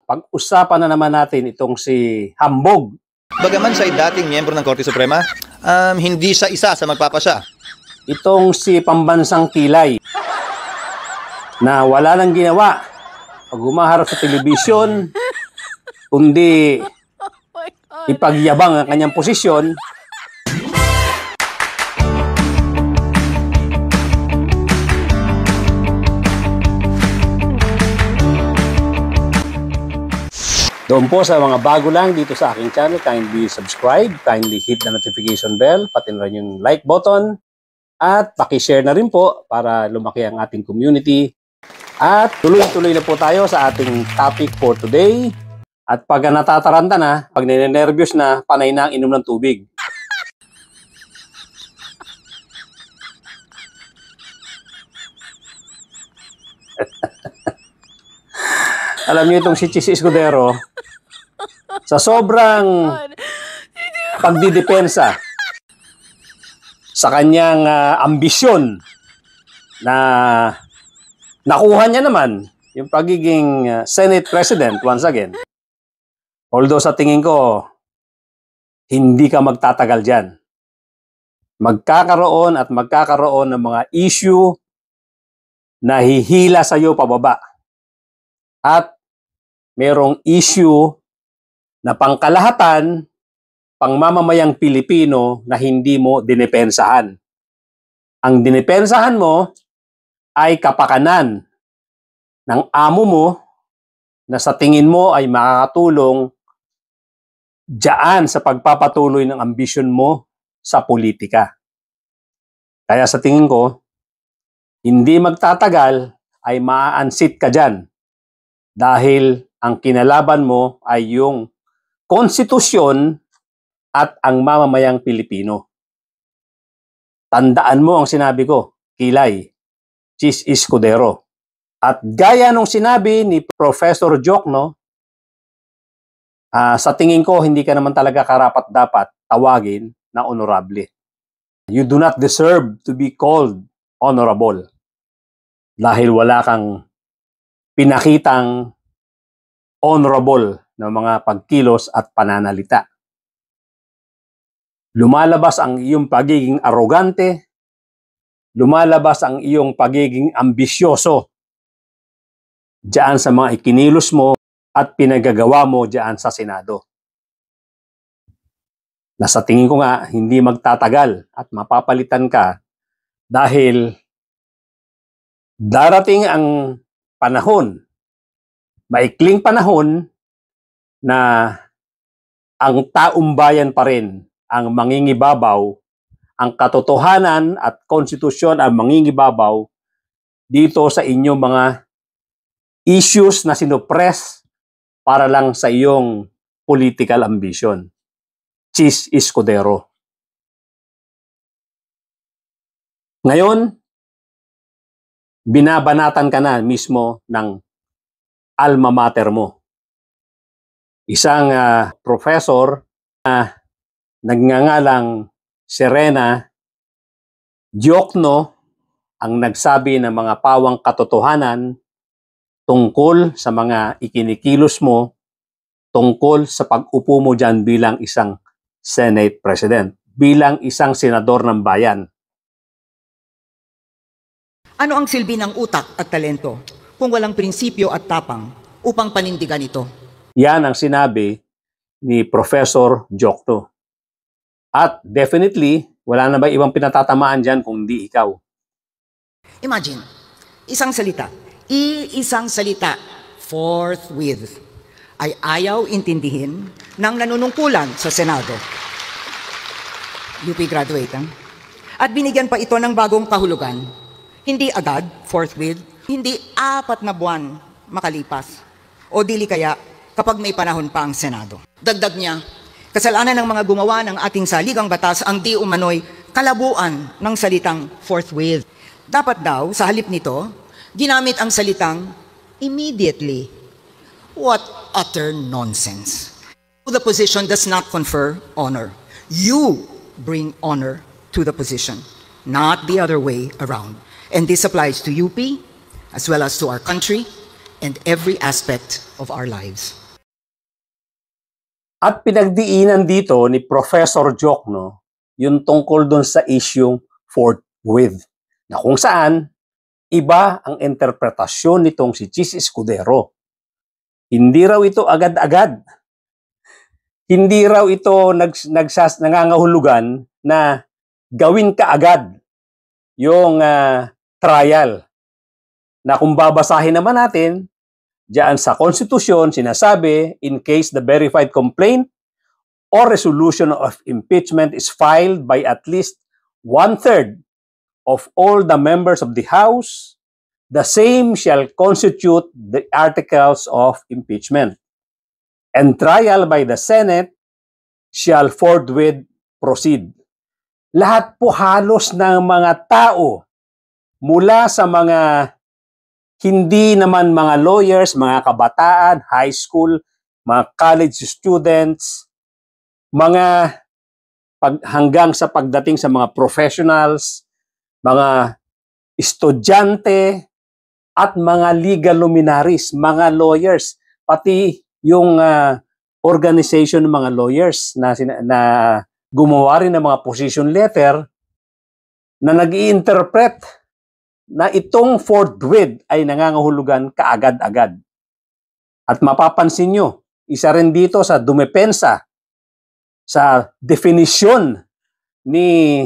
pag-usapan na naman natin itong si Hambog. Bagaman siya ay dating miyembro ng Korte Suprema, hindi siya isa sa magpapasya. Itong si Pambansang Kilay na wala nang ginawa pag humaharap sa telebisyon, kundi ipagyabang ang kanyang posisyon. Doon po sa mga bago lang dito sa aking channel, kindly subscribe, kindly hit the notification bell, pati na rin yung like button, at pakishare na rin po para lumaki ang ating community. At tuloy-tuloy na po tayo sa ating topic for today. At pag natataranta na, pag ninenervyos na, panay na ang inom ng tubig. Alam niyo itong si Chis Escudero, sa sobrang pagdidepensa sa kanyang ambisyon na nakuha niya naman yung pagiging Senate President once again. Although sa tingin ko, hindi ka magtatagal dyan. Magkakaroon at magkakaroon ng mga issue na hihila sa iyo pababa. At merong issue na pangkalahatan, pangmamamayang Pilipino na hindi mo dinepensahan. Ang dinepensahan mo ay kapakanan ng amo mo na sa tingin mo ay makakatulong diyan sa pagpapatuloy ng ambisyon mo sa politika. Kaya sa tingin ko, hindi magtatagal ay maa-unseat ka dyan dahil ang kinalaban mo ay yung konstitusyon at ang mamamayang Pilipino. Tandaan mo ang sinabi ko, Kilay, Chis Escudero. At gaya nung sinabi ni Professor Jokno, sa tingin ko hindi ka naman talaga karapat-dapat tawagin na honorable. You do not deserve to be called honorable dahil wala kang pinakitang honorable na mga pagkilos at pananalita. Lumalabas ang iyong pagiging arrogante, lumalabas ang iyong pagiging ambisyoso diyan sa mga ikinilos mo at pinagagawa mo diyan sa Senado. Na sa tingin ko nga, hindi magtatagal at mapapalitan ka dahil darating ang panahon, maikling panahon na ang taong bayan pa rin ang mangingibabaw, ang katotohanan at konstitusyon ang mangingibabaw dito sa inyong mga issues na sinupress para lang sa iyong political ambition. Chis Escudero. Ngayon, binabanatan ka na mismo ng alma mater mo. Isang professor na nagngangalang Serena Jokno ang nagsabi ng mga pawang katotohanan tungkol sa mga ikinikilos mo, tungkol sa pag-upo mo dyan bilang isang Senate President, bilang isang senador ng bayan. Ano ang silbi ng utak at talento kung walang prinsipyo at tapang upang panindigan ito? Yan ang sinabi ni Professor Jokno. At definitely, wala na ba ibang pinatatamaan dyan kung di ikaw? Imagine, isang salita, forthwith, ay ayaw intindihin ng nanunungkulan sa Senado. UP graduate, At binigyan pa ito ng bagong kahulugan. Hindi agad, forthwith, hindi 4 na buwan makalipas. O dili kaya kapag may panahon pa ang Senado. Dagdag niya, kasalanan ng mga gumawa ng ating saligang batas ang di umano'y kalabuan ng salitang forthwith. Dapat daw, sa halip nito, ginamit ang salitang immediately. What utter nonsense. The position does not confer honor. You bring honor to the position, not the other way around. And this applies to UP, as well as to our country, and every aspect of our lives. At pinagdiinan dito ni Professor Jokno yung tungkol doon sa isyung forthwith, na kung saan iba ang interpretasyon nitong si Chis Escudero. Hindi raw ito agad-agad. Hindi raw ito nangangahulugan na gawin kaagad yung trial. Na kung babasahin naman natin, diyan sa konstitusyon, sinasabi, in case the verified complaint or resolution of impeachment is filed by at least 1/3 of all the members of the House, the same shall constitute the articles of impeachment. And trial by the Senate shall forthwith proceed. Lahat po halos ng mga tao, mula sa mga hindi naman mga lawyers, mga kabataan, high school, mga college students, hanggang sa pagdating sa mga professionals, mga estudyante, at mga legal luminaries, mga lawyers, pati yung organization ng mga lawyers na gumawa rin ng mga position letter na nag-i-interpret na itong forthwith ay nangangahulugan kaagad-agad. At mapapansin nyo, isa rin dito sa dumepensa sa definisyon ni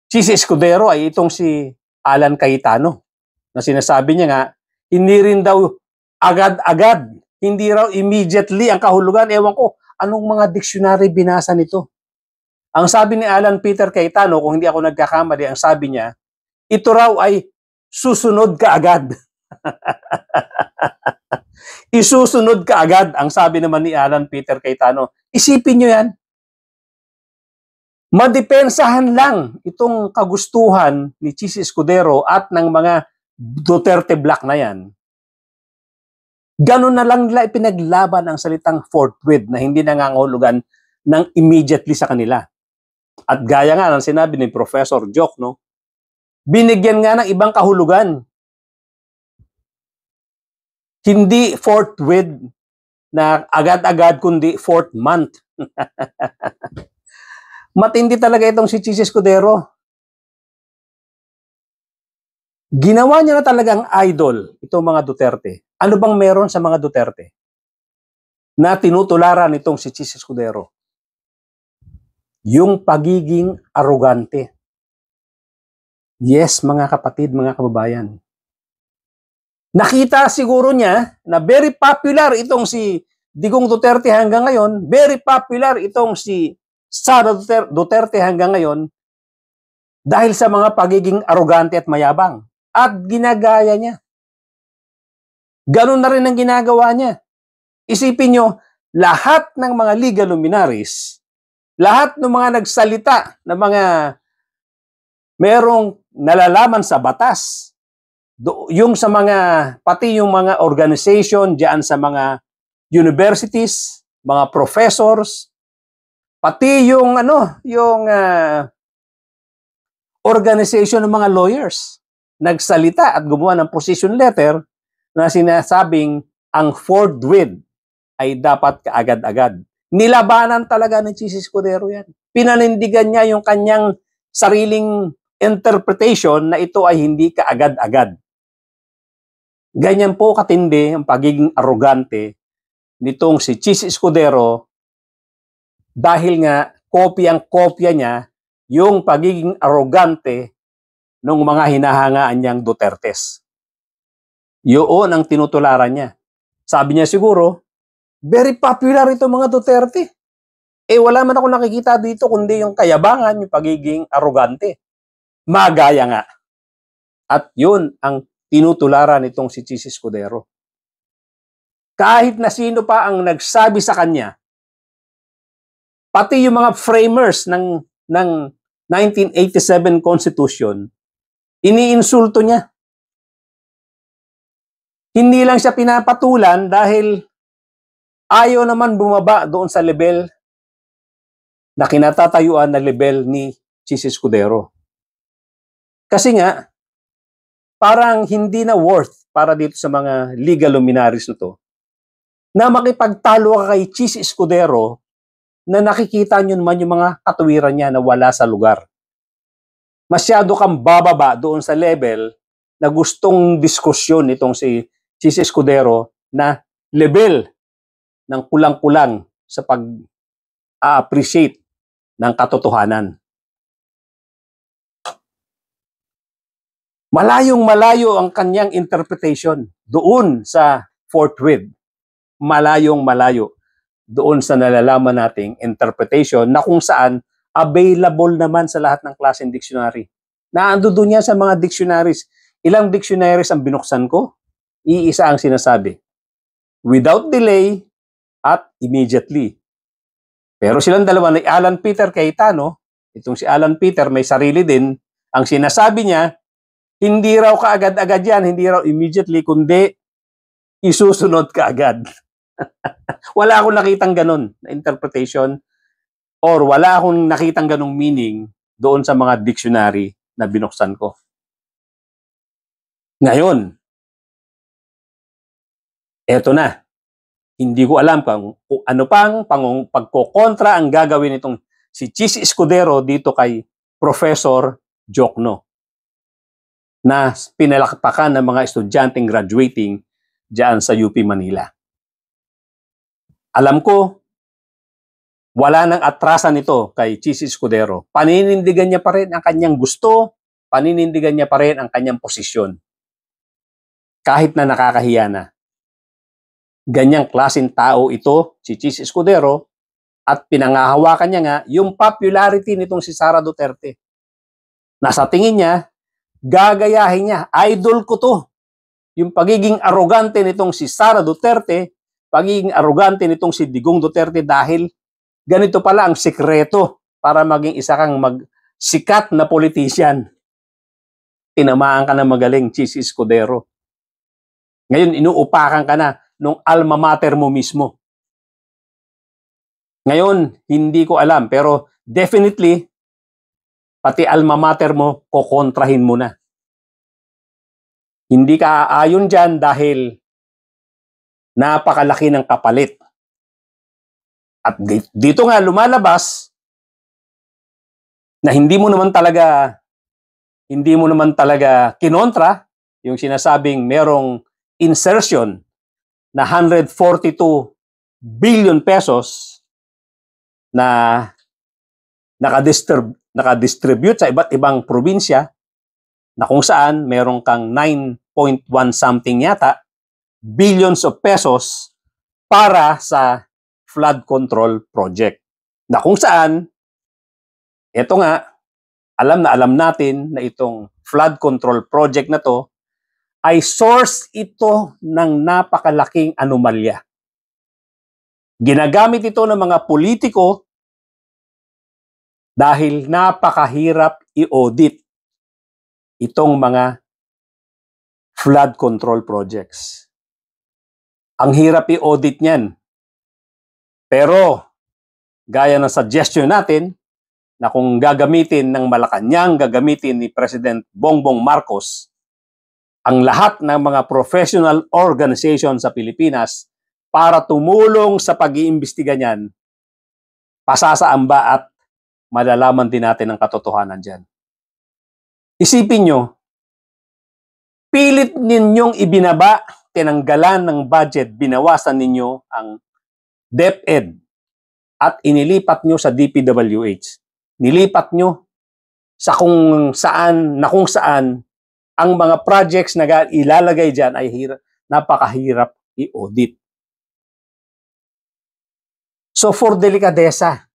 Chis Escudero ay itong si Alan Cayetano, na sinasabi niya nga, hindi rin daw agad-agad, hindi raw immediately ang kahulugan. Ewan ko, anong mga dictionary binasa nito? Ang sabi ni Alan Peter Cayetano, kung hindi ako nagkakamali, ang sabi niya, ito raw ay susunod kaagad. Isusunod kaagad, ang sabi naman ni Alan Peter Cayetano. Isipin nyo yan. Madepensahan lang itong kagustuhan ni Chis Escudero at ng mga Duterte Black na yan. Ganun na lang nila ipinaglaban ang salitang forthwith na hindi nangangahulugan ng immediately sa kanila. At gaya nga ng sinabi ni Professor Jokno, binigyan nga ng ibang kahulugan. Hindi forthwith na agad-agad, kundi fourth month. Matindi talaga itong si Chis Escudero. Ginawa niya na talagang idol itong mga Duterte. Ano bang meron sa mga Duterte na tinutularan itong si Chis Escudero? Yung pagiging arrogante. Yes, mga kapatid, mga kababayan. Nakita siguro niya na very popular itong si Digong Duterte hanggang ngayon, very popular itong si Sara Duterte hanggang ngayon dahil sa mga pagiging arrogante at mayabang. At ginagaya niya. Ganun na rin ang ginagawa niya. Isipin nyo, lahat ng mga legal luminaries, lahat ng mga nagsalita na mga merong nalalaman sa batas, yung sa mga, pati yung mga organization diyan sa mga universities, mga professors, pati yung organization ng mga lawyers, nagsalita at gumawa ng position letter na sinasabing ang forthwith ay dapat kaagad-agad. Nilabanan talaga ni Chis Escudero yan. Pinanindigan niya yung kanyang sariling interpretation na ito ay hindi kaagad-agad. Ganyan po katindi ang pagiging arrogante nitong si Chis Escudero dahil nga kopyang-kopya niya yung pagiging arrogante ng mga hinahangaan niyang Dutertes. Yun ang tinutularan niya. Sabi niya siguro, very popular ito mga Duterte. Wala man ako nakikita dito kundi yung kayabangan, yung pagiging arrogante. Magaya nga. At yun ang tinutularan nitong si Chis Escudero. Kahit na sino pa ang nagsabi sa kanya, pati yung mga framers ng 1987 Constitution, iniinsulto niya. Hindi lang siya pinapatulan dahil ayaw naman bumaba doon sa level na kinatatayuan na level ni Chis Escudero. Kasi nga, parang hindi na worth para dito sa mga legal luminaries na to, na makipagtalo ka kay Chis Escudero na nakikita nyo naman yung mga katuwiran niya na wala sa lugar. Masyado kang bababa doon sa level na gustong diskusyon itong si Chis Escudero na level ng kulang-kulang sa pag-appreciate ng katotohanan. Malayong-malayo ang kanyang interpretation doon sa forthwith. Malayong-malayo doon sa nalalaman nating interpretation na kung saan available naman sa lahat ng klaseng dictionary. Naando doon yan sa mga dictionaries. Ilang dictionaries ang binuksan ko? Iisa ang sinasabi. Without delay at immediately. Pero silang dalawa ni Alan Peter Cayetano, itong si Alan Peter may sarili din, ang sinasabi niya, hindi raw kaagad-agad yan, hindi raw immediately, kundi isusunod kaagad. Wala akong nakitang ganun na interpretation or wala akong nakitang ganung meaning doon sa mga dictionary na binuksan ko. Ngayon, eto na. Hindi ko alam kung ano pang pagkokontra ang gagawin itong si Chis Escudero dito kay Professor Jokno na pinalakpakan ng mga estudyanteng graduating diyan sa UP Manila. Alam ko, wala nang atrasan ito kay Chis Escudero. Paninindigan niya pa rin ang kanyang gusto, paninindigan niya pa rin ang kanyang posisyon. Kahit na nakakahiya na. Ganyang klaseng tao ito, si Chis Escudero, at pinangahawakan niya nga yung popularity nitong si Sara Duterte. Nasa tingin niya, gagayahin niya, idol ko to. Yung pagiging arrogante nitong si Sara Duterte, pagiging arrogante nitong si Digong Duterte dahil ganito pala ang sikreto para maging isa kang sikat na politician. Tinamaan ka na magaling, Chis Escudero. Ngayon, inuupakan ka na nung alma mater mo mismo. Ngayon, hindi ko alam, pero definitely, pati alma mater mo, kokontrahin mo na. Hindi ka aayon dyan dahil napakalaki ng kapalit. At dito nga lumalabas na hindi mo naman talaga kinontra yung sinasabing merong insertion na 142 billion pesos na nakadistribute sa iba't ibang probinsya na kung saan meron kang 9.1 something yata billions of pesos para sa flood control project. Na kung saan, eto nga, alam na alam natin na itong flood control project na to ay source ito ng napakalaking anomalya. Ginagamit ito ng mga politiko dahil napakahirap i-audit itong mga flood control projects. Ang hirap i-audit niyan. Pero, gaya ng suggestion natin, na kung gagamitin ng Malacanang, gagamitin ni President Bongbong Marcos, ang lahat ng mga professional organization sa Pilipinas para tumulong sa pag-iimbestiga niyan, pasasaamba at malalaman din natin ang katotohanan dyan. Isipin nyo, pilit ninyong ibinaba, tinanggalan ng budget, binawasan ninyo ang DepEd at inilipat nyo sa DPWH. Nilipat nyo sa kung saan ang mga projects na ilalagay dyan ay napakahirap i-audit. So for delikadesa,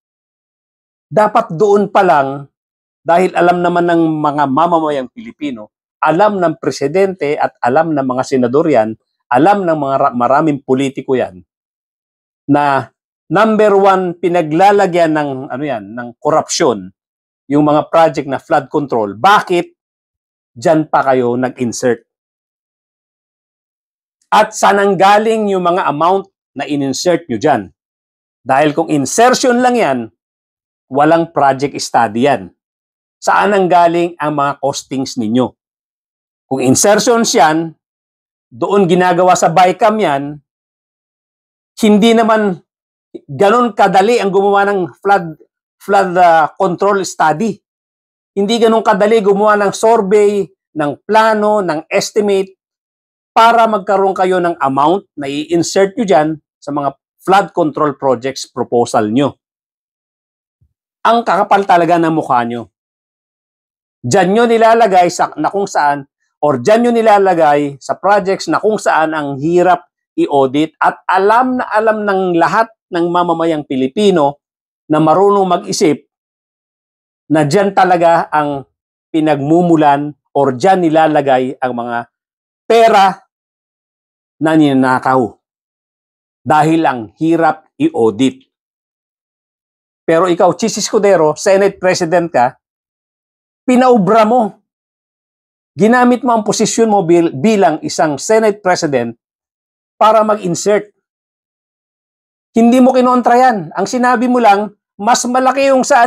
dapat doon pa lang, dahil alam naman ng mga mamamayang Pilipino, alam ng presidente at alam ng mga senador yan, alam ng mga maraming politiko yan, na number one pinaglalagyan ng korupsyon yung mga project na flood control. Bakit dyan pa kayo nag-insert? At saan ang galing yung mga amount na in-insert nyo dyan? Dahil kung insertion lang yan, walang project study yan. Saan ang galing ang mga costings ninyo? Kung insertions yan, doon ginagawa sa BICAM yan, hindi naman ganun kadali ang gumawa ng flood control study. Hindi ganun kadali gumawa ng survey, ng plano, ng estimate para magkaroon kayo ng amount na i-insert nyo dyan sa mga flood control projects proposal nyo. Ang kakapal talaga ng mukha nyo. Diyan nyo nilalagay na kung saan, or diyan nyo nilalagay sa projects na kung saan ang hirap i-audit at alam na alam ng lahat ng mamamayang Pilipino na marunong mag-isip na diyan talaga ang pinagmumulan or diyan nilalagay ang mga pera na ninanakaw dahil ang hirap i-audit. Pero ikaw, Chis Escudero, Senate President ka, pinaubra mo. Ginamit mo ang posisyon mo bilang isang Senate President para mag-insert. Hindi mo kinontra yan. Ang sinabi mo lang, mas malaki yung sa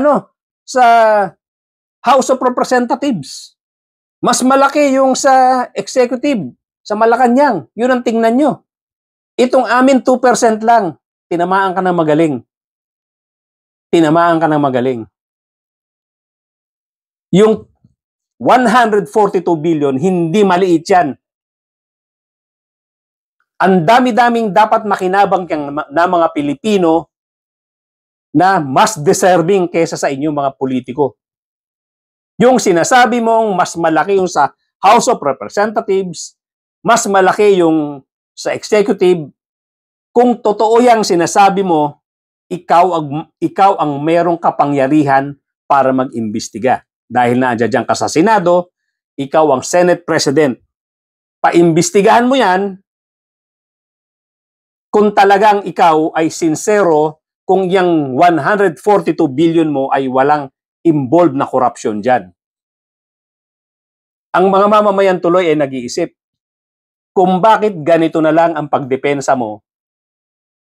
House of Representatives. Mas malaki yung sa executive, sa Malacanang. Yun ang tingnan nyo. Itong amin 2% lang. Tinamaan ka ng magaling. Tinamaan ka ng magaling. Yung 142 billion, hindi maliit yan. Ang dami-daming dapat makinabang na mga Pilipino na mas deserving kaysa sa inyong mga politiko. Yung sinasabi mong mas malaki yung sa House of Representatives, mas malaki yung sa executive, kung totoo yang sinasabi mo, ikaw ang merong kapangyarihan para mag-imbestiga. Dahil naandyan ka sa Senado, ikaw ang Senate President. Paimbestigahan mo yan kung talagang ikaw ay sincero, kung yung 142 billion mo ay walang involved na korupsyon dyan. Ang mga mamamayan tuloy ay nag-iisip kung bakit ganito na lang ang pagdepensa mo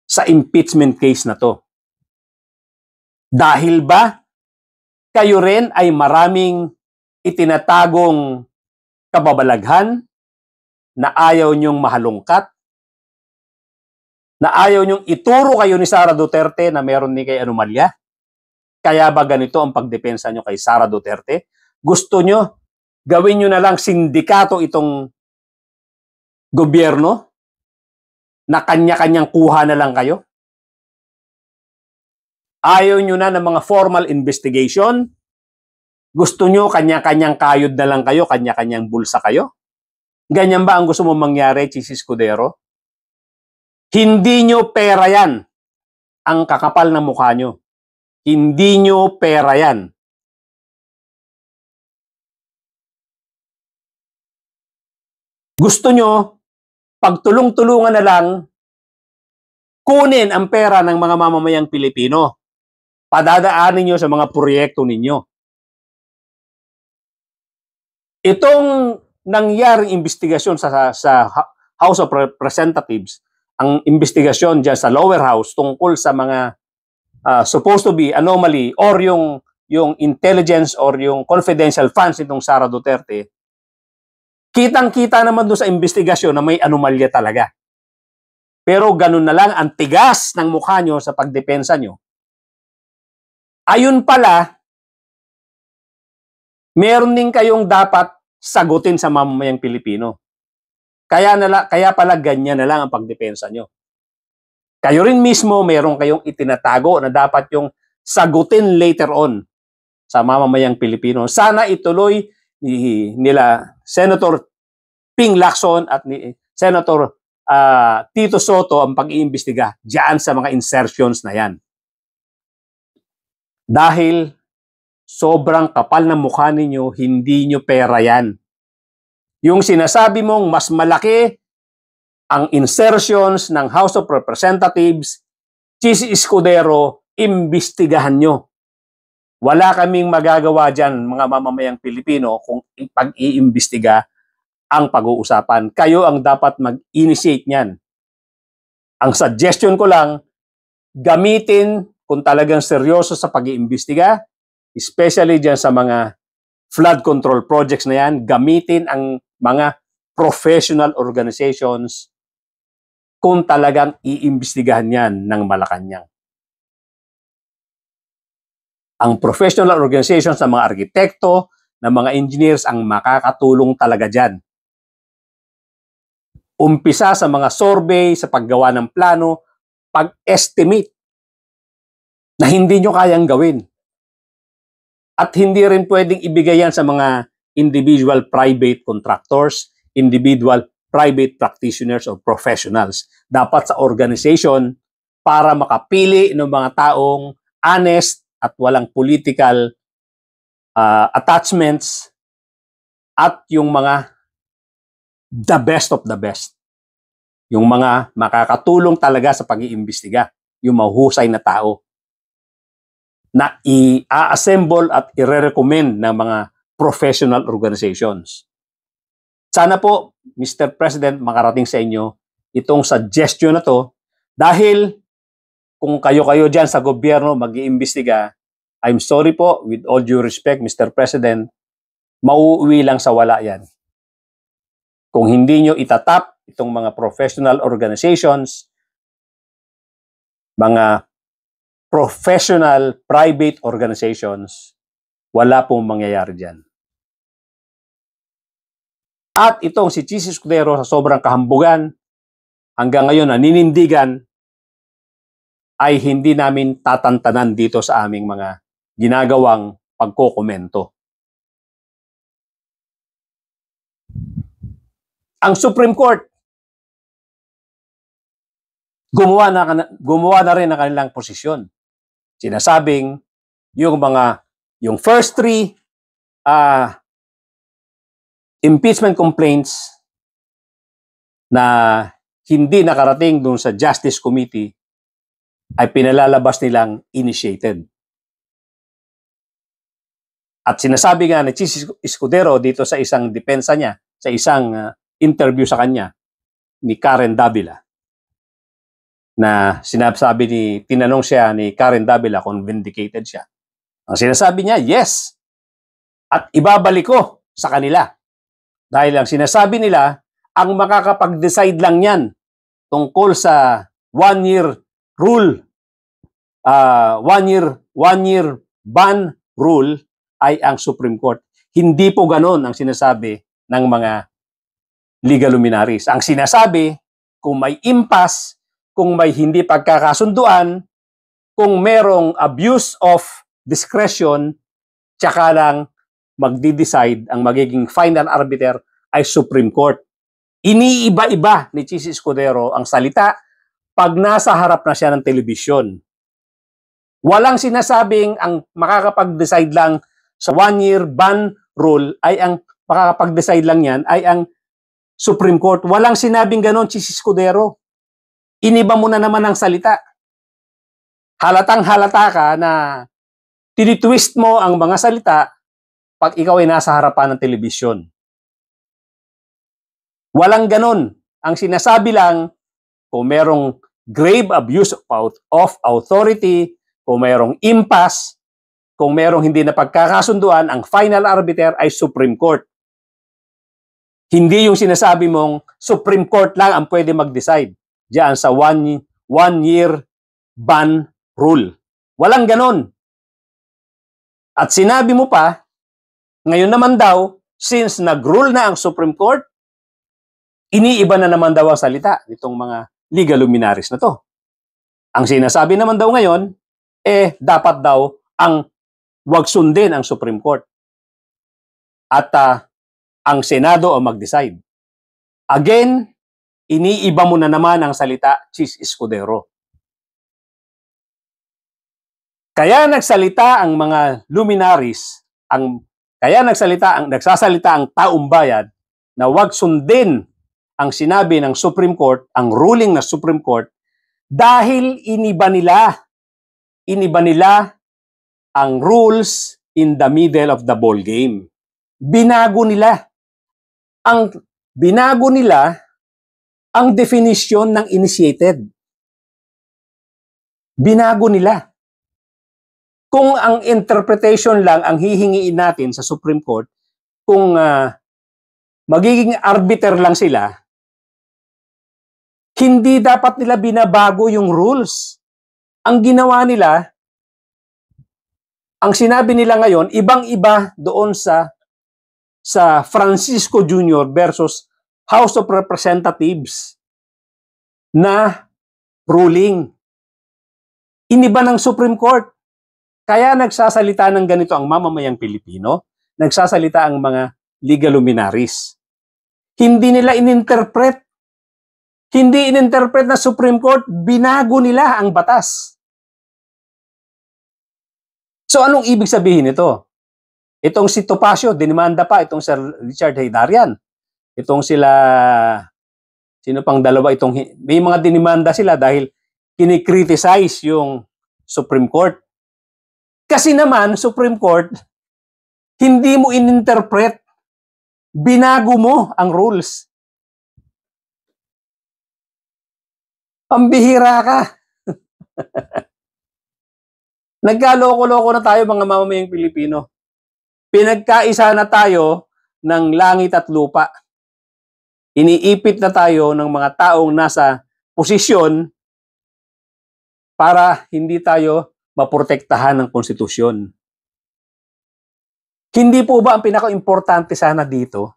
sa impeachment case na to. Dahil ba kayo rin ay maraming itinatagong kababalaghan na ayaw nyong mahalungkat, na ayaw nyong ituro kayo ni Sara Duterte na meron ni kay anomalya? Kaya ba ganito ang pagdepensa nyo kay Sara Duterte? Gusto nyo, gawin nyo na lang sindikato itong gobyerno na kanya-kanyang kuha na lang kayo? Ayaw nyo na ng mga formal investigation? Gusto nyo kanya-kanyang kayod na lang kayo, kanya-kanyang bulsa kayo? Ganyan ba ang gusto mong mangyari, Chis Escudero? Hindi nyo pera yan ang kakapal ng mukha nyo. Hindi nyo pera yan. Gusto nyo, pagtulong-tulungan na lang, kunin ang pera ng mga mamamayang Pilipino. Padadaanin nyo sa mga proyekto ninyo. Itong nangyaring investigasyon sa House of Representatives, ang investigasyon dyan sa lower house tungkol sa mga supposed to be anomaly or yung intelligence or yung confidential funds nitong Sara Duterte, kitang-kita naman doon sa investigasyon na may anomalya talaga. Pero ganun na lang ang tigas ng mukha nyo sa pagdepensa nyo. Ayun pala, meron din kayong dapat sagutin sa mamamayang Pilipino. Kaya pala ganyan na lang ang pagdepensa nyo. Kayo rin mismo, meron kayong itinatago na dapat yung sagutin later on sa mamamayang Pilipino. Sana ituloy nila Senator Ping Lacson at ni Senator Tito Soto ang pag-iimbestiga diyan sa mga insertions na yan. Dahil sobrang kapal ng mukha ninyo, hindi nyo pera yan. Yung sinasabi mong mas malaki ang insertions ng House of Representatives, Chis Escudero, imbestigahan nyo. Wala kaming magagawa dyan, mga mamamayang Pilipino, kung pag-iimbestiga ang pag-uusapan. Kayo ang dapat mag-initiate niyan. Ang suggestion ko lang, gamitin kung talagang seryoso sa pag-iimbestiga, especially dyan sa mga flood control projects na yan, gamitin ang mga professional organizations kung talagang iimbestigahan yan ng Malacanang. Ang professional organizations ng mga arkitekto, ng mga engineers ang makakatulong talaga dyan. Umpisa sa mga survey, sa paggawa ng plano, pag-estimate na hindi nyo kayang gawin. At hindi rin pwedeng ibigay yan sa mga individual private contractors, individual private practitioners or professionals. Dapat sa organization para makapili ng mga taong honest at walang political attachments at yung mga the best of the best. Yung mga makakatulong talaga sa pag-iimbestiga, yung mahuhusay na tao na i-assemble at i-recommend ng mga professional organizations. Sana po, Mr. President, makarating sa inyo itong suggestion na to dahil kung kayo-kayo dyan sa gobyerno mag-iimbestiga, I'm sorry po, with all due respect, Mr. President, mauuwi lang sa wala yan. Kung hindi nyo itatap itong mga professional organizations, mga professional private organizations, wala pong mangyayari dyan. At itong si Chis Escudero sa sobrang kahambugan, hanggang ngayon naninindigan, ay hindi namin tatantanan dito sa aming mga ginagawang pagkokomento. Ang Supreme Court, gumawa na rin ng kanilang posisyon. Sinasabing yung first three impeachment complaints na hindi nakarating dun sa Justice Committee ay pinalalabas nilang initiated. At sinasabi nga ni Chis Escudero dito sa isang depensa niya, sa isang interview sa kanya ni Karen Davila, na tinanong siya ni Karen Davila kung vindicated siya. Ang sinasabi niya, yes. At ibabalik ko sa kanila. Dahil ang sinasabi nila, ang makakapag-decide lang yan tungkol sa one-year rule, one-year ban rule ay ang Supreme Court. Hindi po ganon ang sinasabi ng mga legal luminaries. Ang sinasabi, kung may impasse, kung may hindi pagkakasunduan, kung merong abuse of discretion, tsaka lang magdi-decide, ang magiging final arbiter ay Supreme Court. Iniiba-iba ni Chis Escudero ang salita pag nasa harap na siya ng telebisyon. Walang sinasabing ang makakapag-decide lang sa one-year ban rule ay ang makakapag-decide lang yan ay ang Supreme Court. Walang sinabing ganon, Chis Escudero. Iniba mo na naman ang salita. Halatang halata ka na tinitwist mo ang mga salita pag ikaw ay nasa harapan ng telebisyon. Walang ganon. Ang sinasabi lang, kung merong grave abuse of authority, kung merong impasse, kung merong hindi na pagkakasunduan, ang final arbiter ay Supreme Court. Hindi yung sinasabi mong Supreme Court lang ang pwede mag-decide diyan sa one-year ban rule. Walang ganon. At sinabi mo pa, ngayon naman daw, since nag-rule na ang Supreme Court, iniiba na naman daw ang salita nitong mga legal luminaries na to. Ang sinasabi naman daw ngayon, dapat daw ang wag sundin ang Supreme Court. At ang Senado ang mag-decide. Again, iniiba mo na naman ang salita, Chis Escudero. Kaya nagsalita ang mga luminaries, nagsasalita ang taong bayan na wag sundin ang sinabi ng Supreme Court, ang ruling ng Supreme Court, dahil iniba nila ang rules in the middle of the ball game. Binago nila ang definition ng initiated. Binago nila. Kung ang interpretation lang ang hihingiin natin sa Supreme Court, kung magiging arbiter lang sila, hindi dapat nila binabago yung rules. Ang ginawa nila, ang sinabi nila ngayon, ibang-iba doon sa Francisco Jr. versus House of Representatives na ruling. Iniba ng Supreme Court. Kaya nagsasalita ng ganito ang mamamayang Pilipino, nagsasalita ang mga legal luminaries. Hindi nila ininterpret. Hindi ininterpret na Supreme Court, binago nila ang batas. So anong ibig sabihin nito? Itong si Topacio, dinimanda pa itong Sir Richard Haydarian. Itong sila, sino pang dalawa itong, may mga dinimanda sila dahil kinikriticize yung Supreme Court. Kasi naman, Supreme Court, hindi mo ininterpret, binago mo ang rules. Pambihira ka. Nagkaloko-loko na tayo mga mamamayang Pilipino. Pinagkaisa na tayo ng langit at lupa. Iniipit na tayo ng mga taong nasa posisyon para hindi tayo maprotektahan ng konstitusyon. Hindi po ba ang pinaka-importante sana dito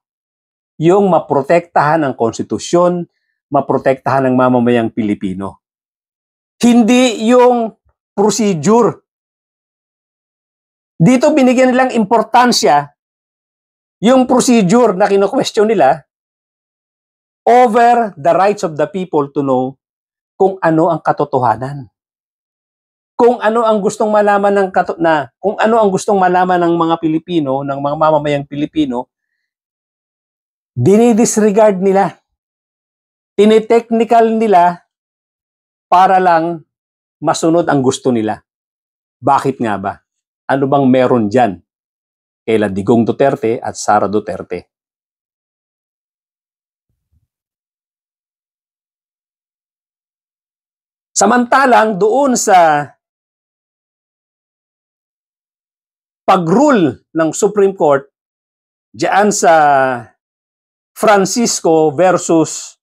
yung maprotektahan ng konstitusyon, maprotektahan ng mamamayang Pilipino? Hindi yung procedure. Dito binigyan nilang importansya yung procedure na kino-question nila over the rights of the people to know kung ano ang katotohanan. Kung ano ang gustong malaman kung ano ang gustong malaman ng mga Pilipino, ng mga mamamayang Pilipino, dinidisregard nila. Tinitechnical nila para lang masunod ang gusto nila. Bakit nga ba? Ano bang meron dyan kaila Digong Duterte at Sara Duterte? Samantalang doon sa pag-rule ng Supreme Court diyan sa Francisco versus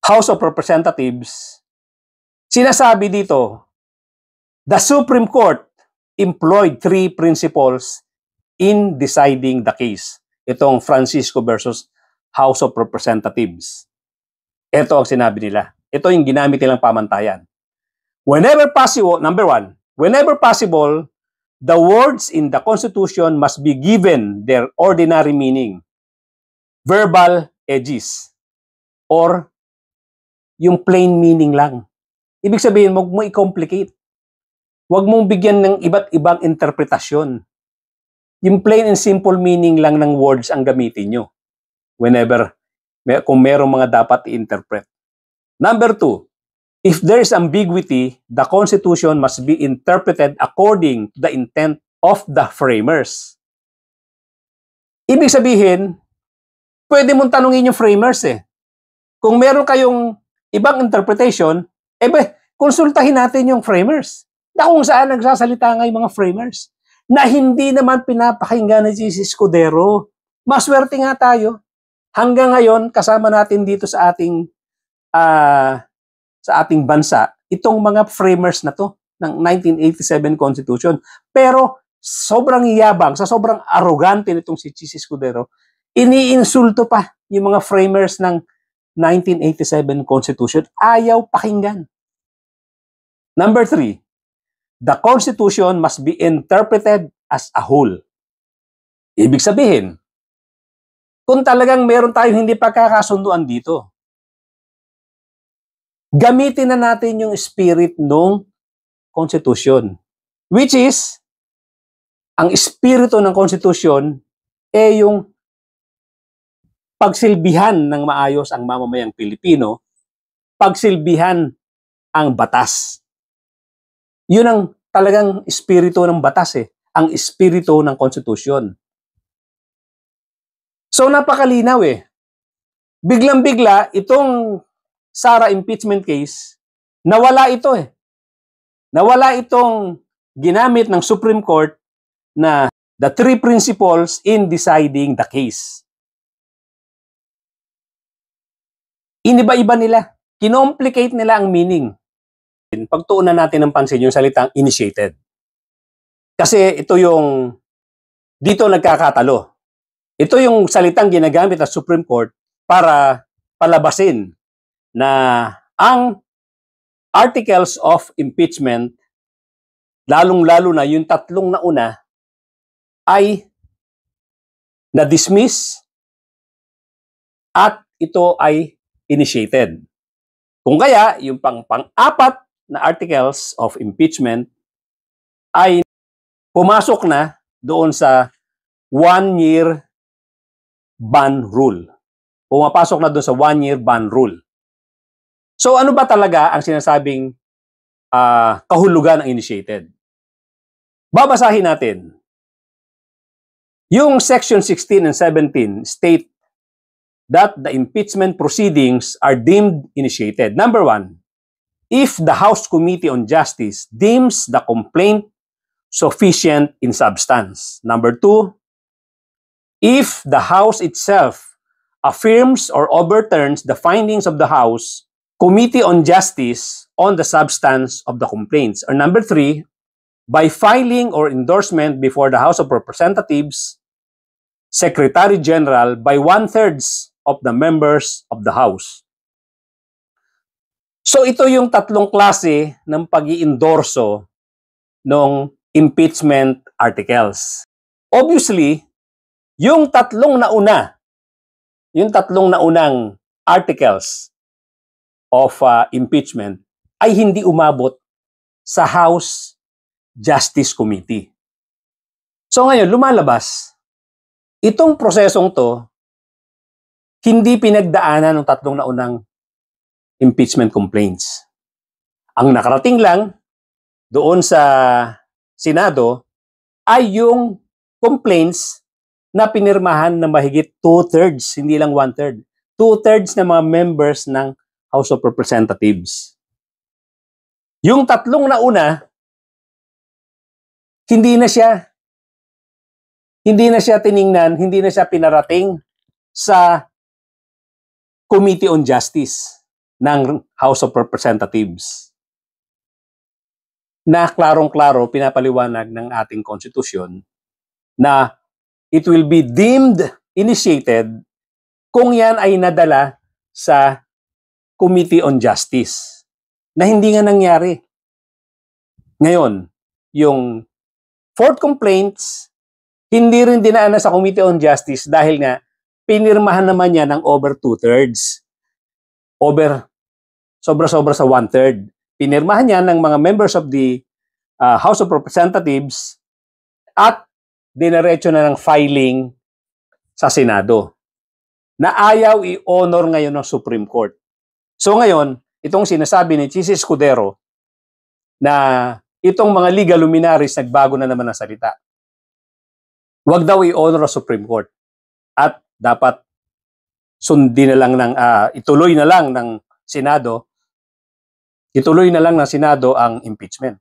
House of Representatives, sinasabi dito, the Supreme Court employed 3 principles in deciding the case. Itong Francisco versus House of Representatives. Ito ang sinabi nila. Ito yung ginamit nilang pamantayan. Whenever possible, number 1, whenever possible, the words in the Constitution must be given their ordinary meaning, verbal edges, or yung plain meaning lang. Ibig sabihin, huwag mo i-complicate. Huwag mong bigyan ng iba't ibang interpretasyon. Yung plain and simple meaning lang ng words ang gamitin nyo whenever, kung merong mga dapat i-interpret. Number 2, if there is ambiguity, the Constitution must be interpreted according to the intent of the framers. Ibig sabihin, pwede mong tanungin yung framers eh. Kung meron kayong ibang interpretation, konsultahin natin yung framers. Na kung saan nagsasalita nga yung mga framers na hindi naman pinapakinggan ni si Escudero. Maswerte nga tayo. Hanggang ngayon, kasama natin dito sa ating bansa, itong mga framers na to ng 1987 Constitution. Pero sobrang yabang, sa sobrang arrogante nitong si Chis Escudero, iniinsulto pa yung mga framers ng 1987 Constitution. Ayaw pakinggan. Number 3, the Constitution must be interpreted as a whole. Ibig sabihin, kung talagang meron tayong hindi pagkakasunduan dito, gamitin na natin yung spirit ng Constitution. Which is, ang espiritu ng Constitution ay yung pagsilbihan ng maayos ang mamamayang Pilipino, pagsilbihan ang batas. Yun ang talagang espiritu ng batas ang espiritu ng Constitution. So napakalinaw Biglang-bigla, itong Sara impeachment case, nawala ito Nawala itong ginamit ng Supreme Court na the three principles in deciding the case. Iniba-iba nila. Kinomplicate nila ang meaning. Pagtuunan natin ng pansin yung salitang initiated. Kasi ito yung dito nagkakatalo. Ito yung salitang ginagamit ng Supreme Court para palabasin na ang articles of impeachment, lalong-lalo na yung tatlong nauna, ay na-dismiss at ito ay initiated. Kung kaya, yung pang-apat na articles of impeachment ay pumasok na doon sa 1-year ban rule. Pumapasok na doon sa 1-year ban rule. So ano ba talaga ang sinasabing kahulugan ng initiated? Babasahin natin. Yung section 16 and 17 state that the impeachment proceedings are deemed initiated. Number 1, if the House Committee on Justice deems the complaint sufficient in substance. Number 2, if the House itself affirms or overturns the findings of the House Committee on Justice on the substance of the complaints. Or number 3, by filing or endorsement before the House of Representatives, Secretary General by 1/3 of the members of the House. So ito yung tatlong klase ng pag-iendorso ng impeachment articles. Obviously, yung tatlong naunang articles of impeachment ay hindi umabot sa House Justice Committee. So ngayon, lumalabas, itong prosesong to, hindi pinagdaanan ng tatlong naunang impeachment complaints. Ang nakarating lang doon sa Senado ay yung complaints na pinirmahan na mahigit 2/3, hindi lang 1/3. 2/3 ng mga members ng House of Representatives. Yung tatlong nauna, hindi na siya tiningnan, hindi na siya pinarating sa Committee on Justice ng House of Representatives. Na klarong-klaro pinapaliwanag ng ating konstitusyon na it will be deemed initiated kung yan ay nadala sa Committee on Justice na hindi nga nangyari. Ngayon, yung fourth complaints, hindi rin dinaan sa Committee on Justice dahil nga pinirmahan naman niya ng over 2/3. Sobra-sobra sa 1/3. Pinirmahan niya ng mga members of the House of Representatives at dinaretso na ng filing sa Senado na ayaw i-honor ngayon ng Supreme Court. So ngayon, itong sinasabi ni Chis Escudero na itong mga legal luminaries nagbago na naman ng salita. Huwag daw i-honor ang Supreme Court at dapat sundin na lang ituloy na lang ng Senado ang impeachment.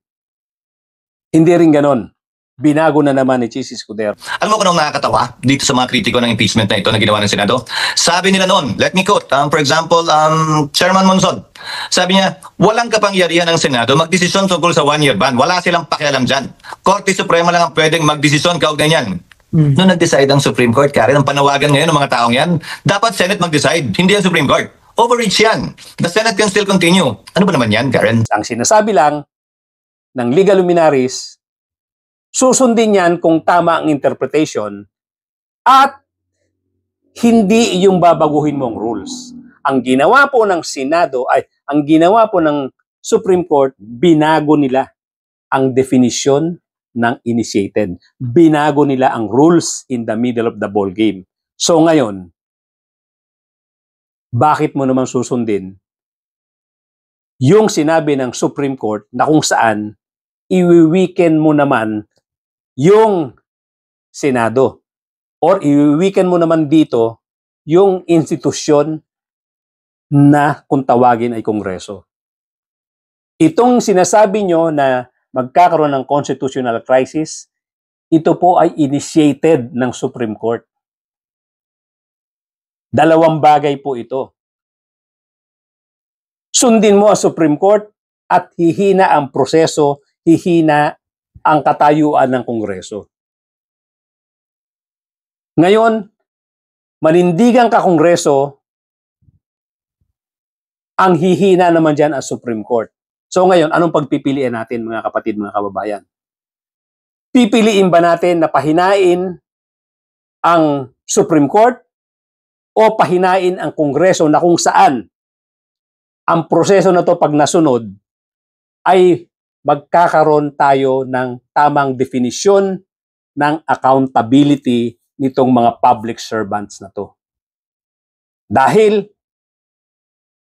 Hindi rin ganon. Binago na naman ni Chis Escudero. Alam mo kung anong nakakatawa dito sa mga kritiko ng impeachment na ito na ginawa ng Senado? Sabi nila noon, let me quote, for example, Chairman Monsod, sabi niya, walang kapangyarihan ng Senado magdesisyon tungkol sa 1-year ban. Wala silang pakialam dyan. Korte Suprema lang ang pwedeng magdesisyon kaugnay niyan. Noong nag-decide ang Supreme Court, Karen, ang panawagan ngayon ng mga taong yan, dapat Senate mag-decide, hindi ang Supreme Court. Overreach yan. The Senate can still continue. Ano ba naman yan, Karen? Ang sinasabi lang ng legal luminaries, susundin yan kung tama ang interpretation at hindi yung babaguhin mong rules. Ang ginawa po ng Supreme Court, binago nila ang definition ng initiated. Binago nila ang rules in the middle of the ball game. So ngayon, bakit mo naman susundin yung sinabi ng Supreme Court na kung saan iwi-weaken mo naman yung Senado or iwi-weaken mo naman dito yung institusyon na kung tawagin ay Kongreso. Itong sinasabi nyo na magkakaroon ng constitutional crisis, ito po ay initiated ng Supreme Court. Dalawang bagay po ito. Sundin mo ang Supreme Court at hihina ang proseso, hihina ang katayuan ng Kongreso. Ngayon, manindigang ka-Kongreso, ang hihina naman dyan ang Supreme Court. So ngayon, anong pagpipilian natin mga kapatid, mga kababayan? Pipiliin ba natin na pahinain ang Supreme Court o pahinain ang Kongreso na kung saan ang proseso na to pag nasunod ay magkakaroon tayo ng tamang definisyon ng accountability nitong mga public servants na to. Dahil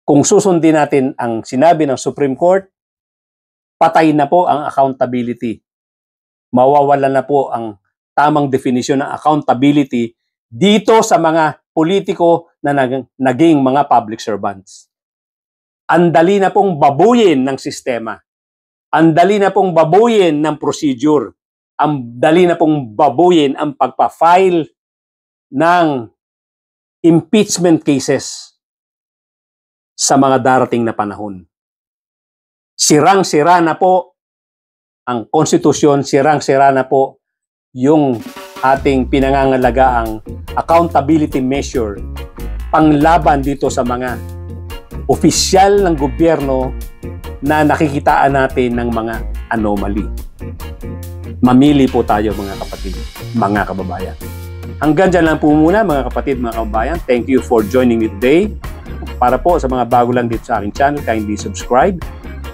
kung susundin natin ang sinabi ng Supreme Court, patay na po ang accountability. Mawawala na po ang tamang definisyon ng accountability dito sa mga politiko na naging mga public servants. Ang dali na pong babuyin ng sistema. Ang dali na pong babuyin ng procedure. Ang dali na pong babuyin ang pagpa-file ng impeachment cases sa mga darating na panahon. Sirang-sira na po ang konstitusyon, sirang-sira na po yung ating pinangangalagaang accountability measure panglaban dito sa mga opisyal ng gobyerno na nakikitaan natin ng mga anomaly. Mamili po tayo mga kapatid, mga kababayan. Hanggang dyan lang po muna mga kapatid, mga kababayan. Thank you for joining me today. Para po sa mga bago lang dito sa aking channel, kindly subscribe,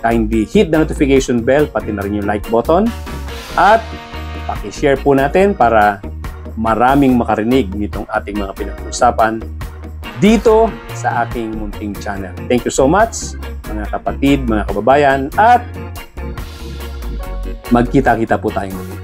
kindly hit the notification bell, pati na rin yung like button. At paki-share po natin para maraming makarinig nitong ating mga pinag-usapan dito sa aking munting channel. Thank you so much mga kapatid, mga kababayan, at magkita-kita po tayong muli.